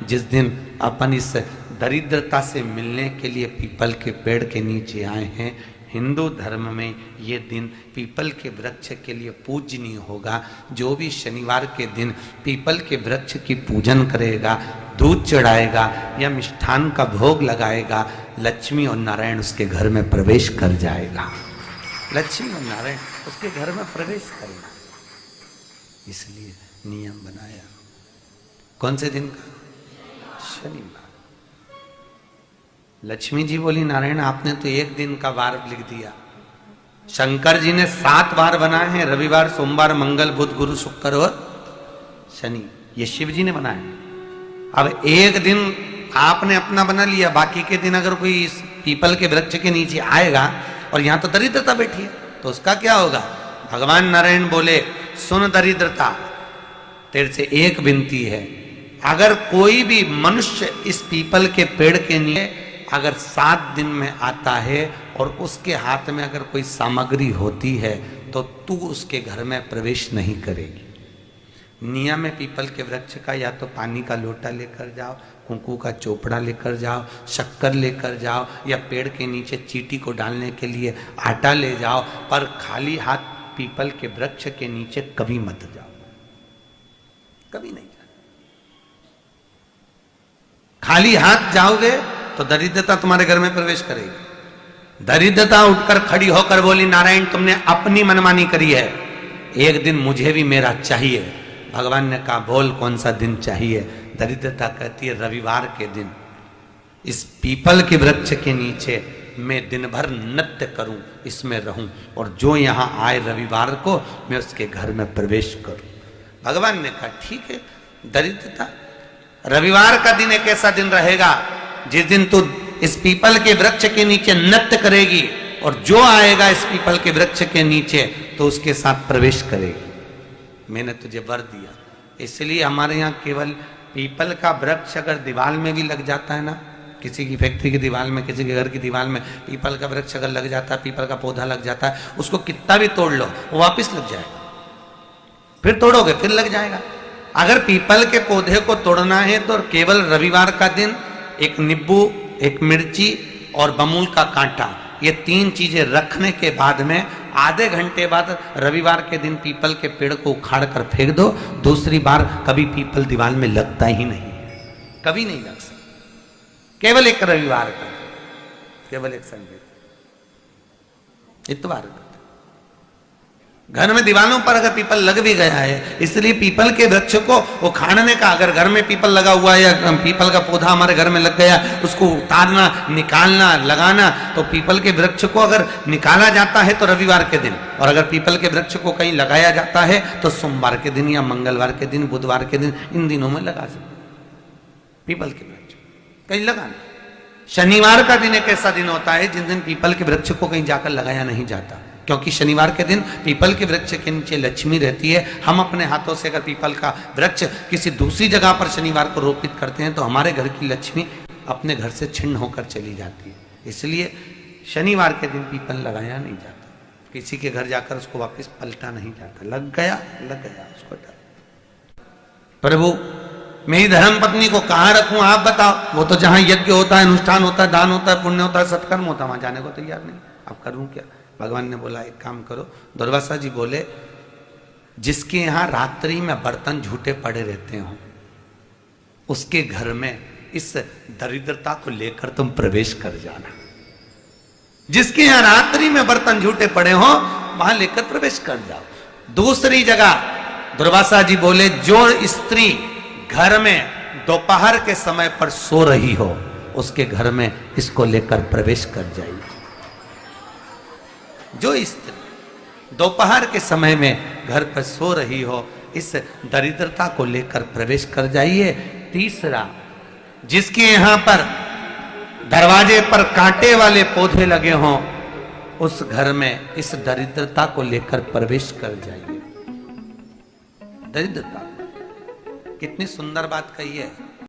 जिस दिन अपन इस दरिद्रता से मिलने के लिए पीपल के पेड़ के नीचे आए हैं, हिंदू धर्म में ये दिन पीपल के वृक्ष के लिए पूजनीय होगा। जो भी शनिवार के दिन पीपल के वृक्ष की पूजन करेगा, दूध चढ़ाएगा या मिष्ठान का भोग लगाएगा, लक्ष्मी और नारायण उसके घर में प्रवेश कर जाएगा। लक्ष्मी और नारायण उसके घर में प्रवेश करेगा, इसलिए नियम बनाया। कौन से दिन का? शनिवार। लक्ष्मी जी बोली, नारायण आपने तो एक दिन का वार लिख दिया। शंकर जी ने 7 वार बनाए हैं, रविवार, सोमवार, मंगल, बुध, गुरु, शुक्र और शनि। ये शिव जी ने बनाए। अब एक दिन आपने अपना बना लिया, बाकी के दिन अगर कोई इस पीपल के वृक्ष के नीचे आएगा और यहां तो दरिद्रता बैठी है, तो उसका क्या होगा? भगवान नारायण बोले, सुन दरिद्रता, तेरे से एक विनती है, अगर कोई भी मनुष्य इस पीपल के पेड़ के नीचे अगर 7 दिन में आता है और उसके हाथ में अगर कोई सामग्री होती है तो तू उसके घर में प्रवेश नहीं करेगी। नियम है पीपल के वृक्ष का, या तो पानी का लोटा लेकर जाओ, कुंकू का चोपड़ा लेकर जाओ, शक्कर लेकर जाओ, या पेड़ के नीचे चींटी को डालने के लिए आटा ले जाओ, पर खाली हाथ पीपल के वृक्ष के नीचे कभी मत जाओ, कभी नहीं जाओ। खाली हाथ जाओगे तो दरिद्रता तुम्हारे घर में प्रवेश करेगी। दरिद्रता उठकर खड़ी होकर बोली, नारायण तुमने अपनी मनमानी करी है, एक दिन मुझे भी मेरा चाहिए। भगवान ने कहा, बोल कौन सा दिन चाहिए? दरिद्रता कहती है, रविवार के दिन इस पीपल के वृक्ष के नीचे मैं दिन भर नृत्य करूं, इसमें रहूं, और जो यहां आए रविवार को मैं उसके घर में प्रवेश करूं। भगवान ने कहा, ठीक है। दरिद्रता, रविवार का दिन एक ऐसा दिन रहेगा जिस दिन तू इस पीपल के वृक्ष के नीचे नृत्य करेगी और जो आएगा इस पीपल के वृक्ष के नीचे तो उसके साथ प्रवेश करेगी। मैंने तुझे वर दिया। इसलिए हमारे यहाँ केवल पीपल का वृक्ष अगर दीवार में भी लग जाता है ना, किसी की फैक्ट्री की दीवार में, किसी के घर की दीवार में पीपल का वृक्ष अगर लग जाता है, पीपल का पौधा लग जाता है, उसको कितना भी तोड़ लो वो वापिस लग जाएगा। फिर तोड़ोगे फिर लग जाएगा। अगर पीपल के पौधे को तोड़ना है तो केवल रविवार का दिन एक नींबू, एक मिर्ची और बमूल का कांटा, ये 3 चीजें रखने के बाद में आधे घंटे बाद रविवार के दिन पीपल के पेड़ को उखाड़ कर फेंक दो। दूसरी बार कभी पीपल दीवार में लगता ही नहीं, कभी नहीं लग सकता। केवल एक रविवार का, केवल एक संडे, इतवार का। घर में दीवानों पर अगर पीपल लग भी गया है, इसलिए पीपल के वृक्ष को उखाड़ने का, अगर घर में पीपल लगा हुआ है या पीपल का पौधा हमारे घर में लग गया, उसको उतारना, निकालना, लगाना, तो पीपल के वृक्ष को अगर निकाला जाता है तो रविवार के दिन, और अगर पीपल के वृक्ष को कहीं लगाया जाता है तो सोमवार के दिन या मंगलवार के दिन, बुधवार के दिन, इन दिनों में लगा सकते पीपल के वृक्ष कहीं लगाना। शनिवार का दिन एक ऐसा दिन होता है जिस दिन पीपल के वृक्ष को कहीं जाकर लगाया नहीं जाता, क्योंकि शनिवार के दिन पीपल के वृक्ष के नीचे लक्ष्मी रहती है। हम अपने हाथों से अगर पीपल का वृक्ष किसी दूसरी जगह पर शनिवार को रोपित करते हैं तो हमारे घर की लक्ष्मी अपने घर से छिन्न होकर चली जाती है। इसलिए शनिवार के दिन पीपल लगाया नहीं जाता, किसी के घर जाकर उसको वापस पलटा नहीं जाता। लग गया उसको डर। प्रभु मेरी धर्म पत्नी को कहाँ रखूं आप बताओ? वो तो जहां यज्ञ होता है, अनुष्ठान होता है, दान होता है, पुण्य होता है, सत्कर्म होता है, वहां जाने को तैयार नहीं। अब करूं क्या? भगवान ने बोला, एक काम करो। दुर्वासा जी बोले, जिसके यहां रात्रि में बर्तन झूठे पड़े रहते हो उसके घर में इस दरिद्रता को लेकर तुम प्रवेश कर जाना। जिसके यहां रात्रि में बर्तन झूठे पड़े हो वहां लेकर प्रवेश कर जाओ। दूसरी जगह दुर्वासा जी बोले, जो स्त्री घर में दोपहर के समय पर सो रही हो उसके घर में इसको लेकर प्रवेश कर जाइए। जो स्त्री दोपहर के समय में घर पर सो रही हो इस दरिद्रता को लेकर प्रवेश कर जाइए। तीसरा, जिसके यहां पर दरवाजे पर कांटे वाले पौधे लगे हों उस घर में इस दरिद्रता को लेकर प्रवेश कर जाइए। दरिद्रता, कितनी सुंदर बात कही है।